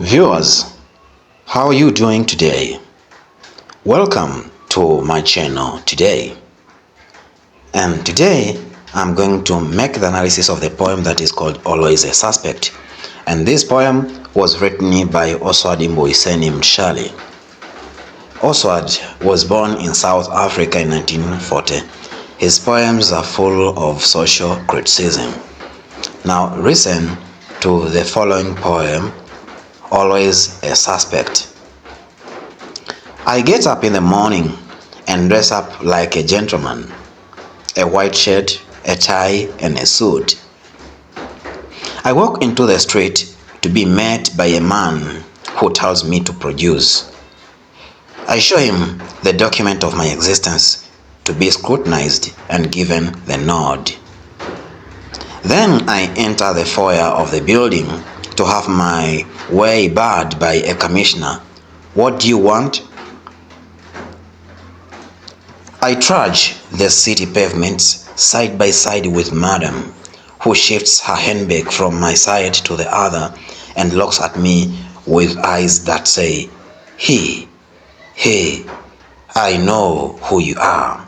Viewers, how are you doing today? Welcome to my channel today. And today I'm going to make the analysis of the poem that is called Always a Suspect. And this poem was written by Oswald Mbuyiseni Mtshali. Oswald was born in South Africa in 1940. His poems are full of social criticism. Now listen to the following poem, Always a Suspect. I get up in the morning and dress up like a gentleman. A white shirt, a tie, and a suit. I walk into the street to be met by a man who tells me to produce. I show him the document of my existence to be scrutinized and given the nod. Then I enter the foyer of the building to have my way barred by a commissioner. What do you want? I trudge the city pavements side by side with madam, who shifts her handbag from my side to the other and looks at me with eyes that say, Hey, I know who you are.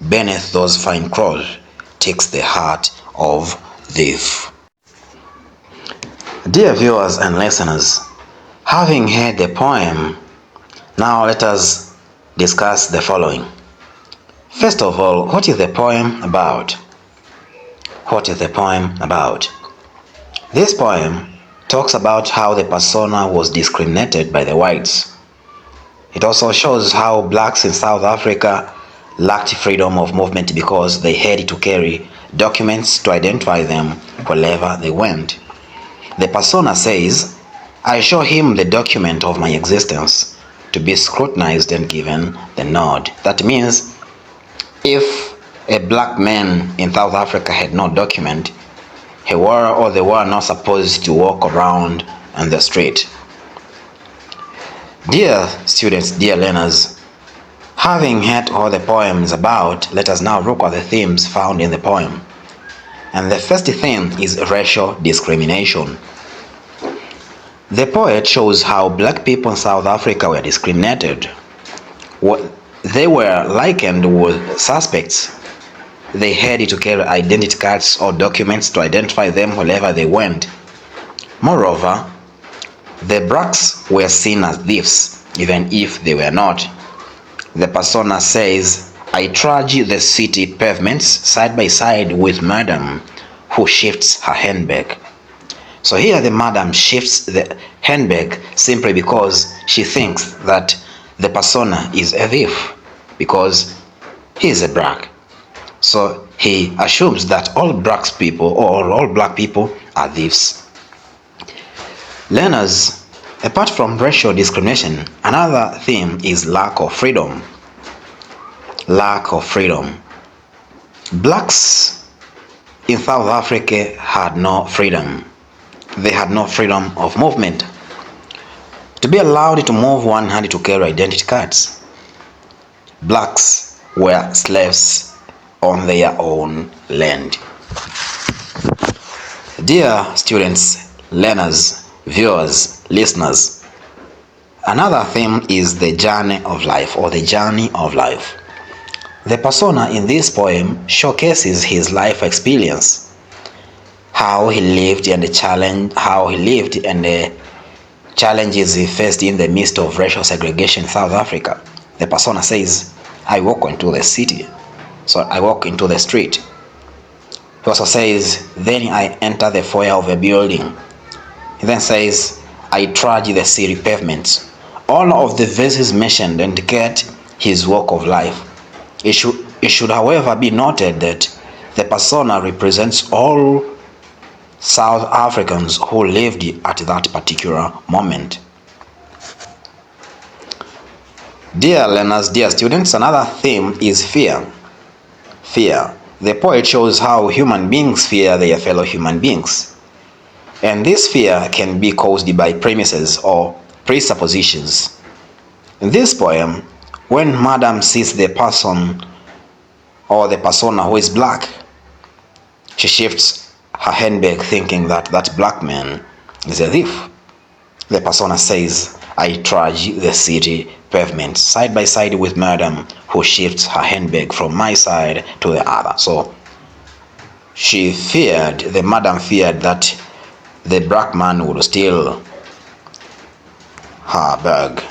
Beneath those fine clothes takes the heart of thief. Dear viewers and listeners, having heard the poem, now let us discuss the following. First of all, what is the poem about? What is the poem about? This poem talks about how the persona was discriminated by the whites. It also shows how blacks in South Africa lacked freedom of movement because they had to carry documents to identify them wherever they went. The persona says, I show him the document of my existence to be scrutinized and given the nod. That means if a black man in South Africa had no document, he were or they were not supposed to walk around on the street. Dear students, dear learners, having heard all the poems about, let us now look at the themes found in the poem. And the first theme is racial discrimination. The poet shows how black people in South Africa were discriminated. They were likened with suspects. They had to carry identity cards or documents to identify them wherever they went. Moreover, the blacks were seen as thieves, even if they were not. The persona says, I trudge the city pavements side by side with madam, who shifts her handbag. So here the madam shifts the handbag simply because she thinks that the persona is a thief, because he is a black. So he assumes that all black people or all black people are thieves. Learners, apart from racial discrimination, another theme is lack of freedom. Lack of freedom. Blacks in South Africa had no freedom. They had no freedom of movement. To be allowed to move one hand to carry identity cards, blacks were slaves on their own land. Dear students, learners, viewers, listeners, another theme is the journey of life or the journey of life. The persona in this poem showcases his life experience, how he lived and the challenges he faced in the midst of racial segregation in South Africa. The persona says, I walk into the city. So I walk into the street. He also says, then I enter the foyer of a building. He then says, I trudge the city pavements. All of the verses mentioned indicate his walk of life. It should, however, be noted that the persona represents all South Africans who lived at that particular moment. Dear learners, dear students, another theme is fear. Fear. The poet shows how human beings fear their fellow human beings. And this fear can be caused by premises or presuppositions. In this poem, when madam sees the person or the persona who is black, she shifts her handbag thinking that that black man is a thief. The persona says, I trudge the city pavement side by side with madam, who shifts her handbag from my side to the other. So the madam feared that the black man would steal her bag.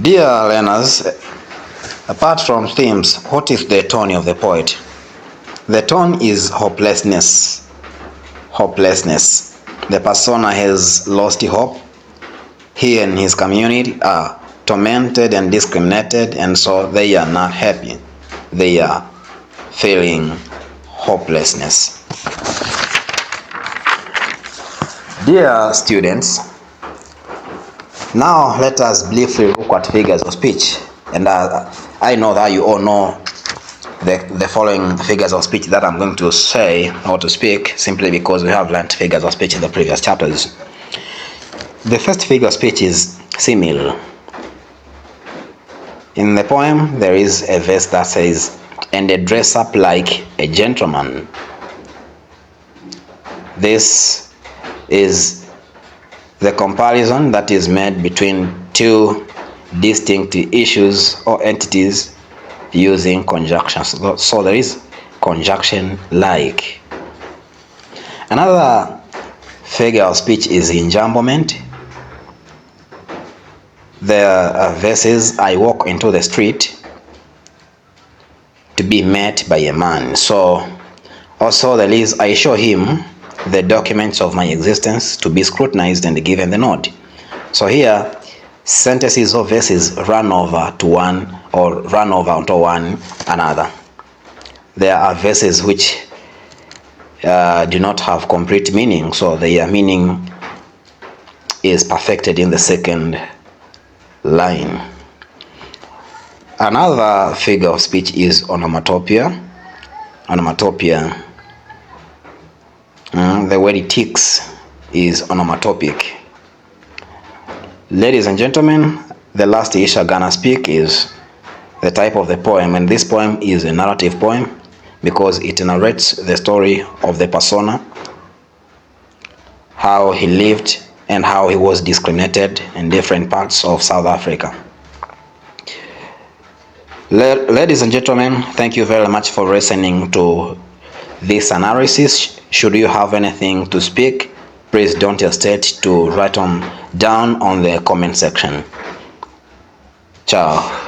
Dear learners, apart from themes, what is the tone of the poet? The tone is hopelessness. Hopelessness. The persona has lost hope. He and his community are tormented and discriminated, and so they are not happy. They are feeling hopelessness. Dear students, now let us briefly look at figures of speech. And I know that you all know the following figures of speech that I'm going to say or to speak, simply because we have learned figures of speech in the previous chapters. The first figure of speech is simile. In the poem, there is a verse that says, and a dress up like a gentleman. This is the comparison that is made between two distinct issues or entities using conjunctions. So there is conjunction like. Another figure of speech is enjamblement. The verses, I walk into the street to be met by a man. So also there is, I show him the documents of my existence to be scrutinized and given the nod. So here, sentences or verses run over to one or run over onto one another. There are verses which do not have complete meaning, so their meaning is perfected in the second line. Another figure of speech is onomatopoeia. Onomatopoeia. The word it ticks is onomatopic. Ladies and gentlemen, the last issue I'm gonna speak is the type of the poem, and this poem is a narrative poem because it narrates the story of the persona, how he lived and how he was discriminated in different parts of South Africa. Ladies and gentlemen, thank you very much for listening to this analysis. Should you have anything to speak, please don't hesitate to write them down on the comment section. Ciao.